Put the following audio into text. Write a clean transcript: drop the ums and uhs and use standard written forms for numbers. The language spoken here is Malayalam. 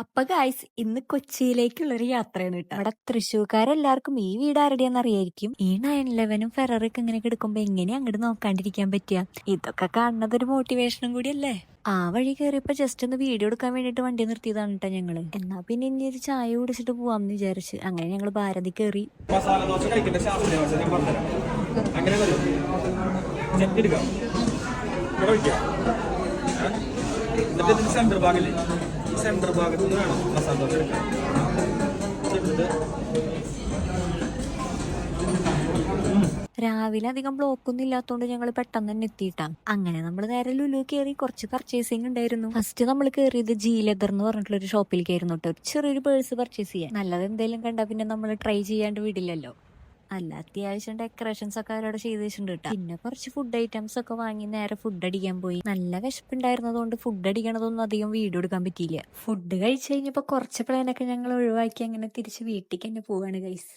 അപ്പൊ ഗായ്സ് ഇന്ന് കൊച്ചിയിലേക്കുള്ളൊരു യാത്രയാണ് കേട്ടോ. അവിടെ തൃശ്ശൂർക്കാരെല്ലാവർക്കും ഈ വീട് ആരുടെയെന്ന് അറിയായിരിക്കും. ഈ 911 ഫെററൊക്കെ ഇങ്ങനെ കിടക്കുമ്പോ എങ്ങനെ അങ്ങോട്ട് നോക്കാണ്ടിരിക്കാൻ പറ്റുക? ഇതൊക്കെ കാണുന്നത് ഒരു മോട്ടിവേഷനും കൂടിയല്ലേ. ആ വഴി കയറിയപ്പോ ജസ്റ്റ് ഒന്ന് വീഡിയോ എടുക്കാൻ വേണ്ടിട്ട് വണ്ടി നിർത്തിയതാണ് കേട്ടോ ഞങ്ങള്. എന്നാ പിന്നെ ഇനി ഒരു ചായ കുടിച്ചിട്ട് പോവാന്ന് വിചാരിച്ച് അങ്ങനെ ഞങ്ങള് ഭാരതി കയറി. മസാല ദോശ കഴിക്കേണ്ട ശാസ്ത്രീയ ഭാഷ ഞാൻ പറഞ്ഞുതരാം. അങ്ങനെ വരും ചെറ്റ് എടുക്കാം, ഇവിടെ വയ്ക്കാം. എന്നിട്ട് ഇതിന് സെൻറ്റർ ഭാഗില്ലേ, ഈ സെൻറ്റർ ഭാഗത്ത് നിന്ന് വേണം മസാല ദോശ എടുക്കാൻ. എന്നിട്ട് രാവിലെ അധികം ബ്ലോക്ക് ഒന്നും ഇല്ലാത്തതുകൊണ്ട് ഞങ്ങൾ പെട്ടെന്ന് തന്നെ എത്തിയിട്ടാ. അങ്ങനെ നമ്മൾ നേരെ ലുലു കയറി. കുറച്ച് പർച്ചേസിങ് ഉണ്ടായിരുന്നു. ഫസ്റ്റ് നമ്മൾ കയറിയത് ജി ലെതർ എന്ന് പറഞ്ഞിട്ടുള്ള ഒരു ഷോപ്പിലേക്കായിരുന്നു കേട്ടോ. ഒരു ചെറിയൊരു പേഴ്സ് പർച്ചേസ് ചെയ്യാൻ. നല്ലത് എന്തെങ്കിലും കണ്ടാ പിന്നെ നമ്മൾ ട്രൈ ചെയ്യാണ്ട് വിടില്ലല്ലോ. അല്ല, അത്യാവശ്യം ഡെക്കറേഷൻസ് ഒക്കെ അവരോട് ചെയ്ത് വെച്ചിട്ടുണ്ട് കേട്ടോ. പിന്നെ കുറച്ച് ഫുഡ് ഐറ്റംസ് ഒക്കെ വാങ്ങി നേരെ ഫുഡ് അടിക്കാൻ പോയി. നല്ല വിശപ്പുണ്ടായിരുന്നതുകൊണ്ട് ഫുഡ് അടിക്കണതൊന്നും അധികം വീഡിയോ എടുക്കാൻ പറ്റിയില്ല. ഫുഡ് കഴിച്ചു കഴിഞ്ഞപ്പോ കുറച്ച് പ്ലാനൊക്കെ ഞങ്ങൾ ഒഴിവാക്കി അങ്ങനെ തിരിച്ച് വീട്ടിലേക്ക് തന്നെ പോവാണ് ഗൈസ്.